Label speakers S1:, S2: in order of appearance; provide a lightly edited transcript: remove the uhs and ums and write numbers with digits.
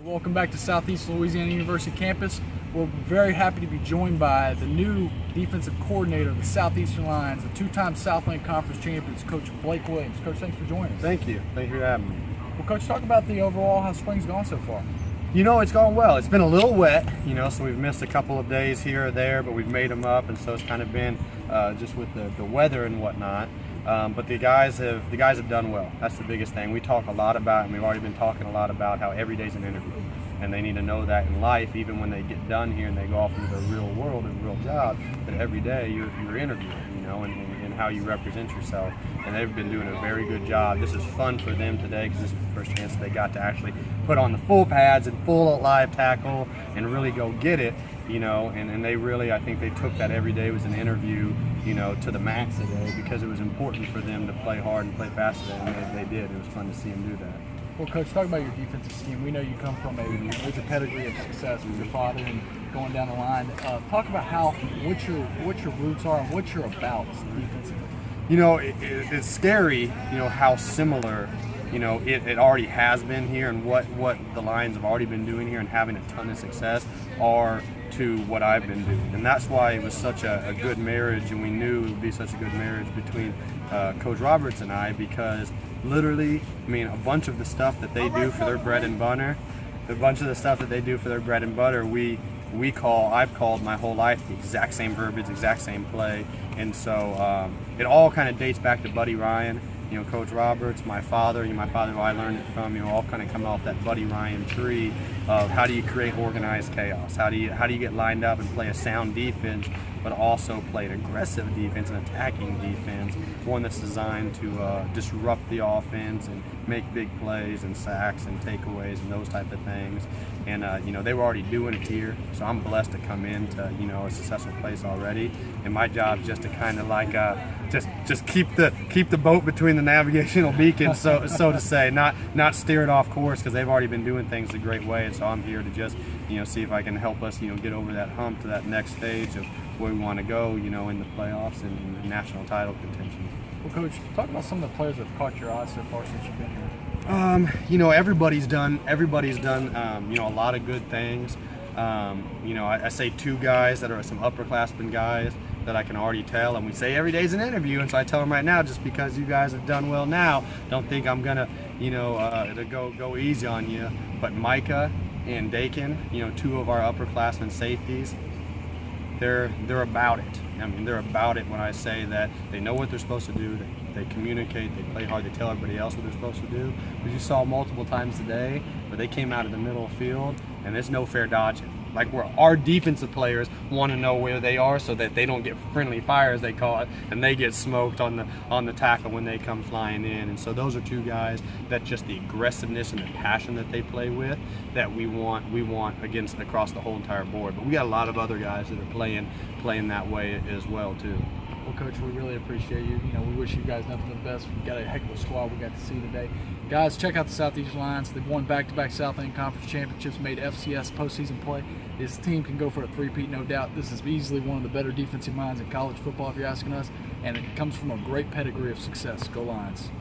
S1: Welcome back to Southeastern Louisiana University campus. We're very happy to be joined by the new defensive coordinator of the Southeastern Lions, the two-time Southland Conference champions, Coach Blake Williams. Coach, thanks for joining us.
S2: Thank you. Thank you for having me.
S1: Well, Coach, talk about the overall, how spring's gone so far.
S2: You know, it's gone well. It's been a little wet, so we've missed a couple of days here or there, but we've made them up, and so it's kind of been just with the weather and whatnot. But the guys have done well. That's the biggest thing. We talk a lot about, and we've already been talking a lot about how every day's an interview, and they need to know that in life, even when they get done here and they go off into the real world and real job, that every day you're interviewing, and how you represent yourself. And they've been doing a very good job. This is fun for them today because this is the first chance they got to actually put on the full pads and full live tackle and really go get it, and they really, I think they took that every day was an interview, to the max today because it was important for them to play hard and play fast today, and they did. It was fun to see them do that.
S1: Well, Coach, talk about your defensive scheme. We know you come from a major pedigree of success with your father and going down the line. Talk about what your roots are and what you're about defensively.
S2: It's scary, how similar, it already has been here, and what the Lions have already been doing here and having a ton of success are to what I've been doing. And that's why it was such a good marriage, and we knew it would be such a good marriage between Coach Roberts and I, because literally, a bunch of the stuff that they do for their bread and butter, I've called my whole life the exact same verbiage, exact same play. And so it all kind of dates back to Buddy Ryan, Coach Roberts, my father, who I learned it from, all kind of come off that Buddy Ryan tree of how do you create organized chaos? How do you get lined up and play a sound defense, but also play an aggressive defense, an attacking defense, one that's designed to disrupt the offense and make big plays and sacks and takeaways and those type of things. And they were already doing it here, so I'm blessed to come into a successful place already. And my job is just to kind of like just keep the boat between the navigational beacons, so to say, not steer it off course, because they've already been doing things a great way. And so I'm here to just see if I can help us get over that hump to that next stage of where we want to go, in the playoffs and national title contention.
S1: Well, Coach, talk about some of the players that have caught your eye so far since you've been here.
S2: Everybody's done a lot of good things. I say two guys that are some upperclassmen guys that I can already tell, and we say every day's an interview, and so I tell them right now, just because you guys have done well now, don't think I'm gonna to go easy on you. But Micah and Dakin, two of our upperclassmen safeties, they're about it. They're about it when I say that they know what they're supposed to do. They communicate, they play hard, they tell everybody else what they're supposed to do. But you saw multiple times today where they came out of the middle of the field, and there's no fair dodging. Like, where our defensive players want to know where they are so that they don't get friendly fire, as they call it, and they get smoked on the tackle when they come flying in. And so those are two guys that just the aggressiveness and the passion that they play with that we want across the whole entire board. But we got a lot of other guys that are playing that way as well too.
S1: Well, Coach, we really appreciate you. We wish you guys nothing but the best. We've got a heck of a squad we got to see today. Guys, check out the Southeastern Lions. They've won back-to-back Southland Conference championships, made FCS postseason play. This team can go for a three-peat, no doubt. This is easily one of the better defensive minds in college football, if you're asking us, and it comes from a great pedigree of success. Go Lions.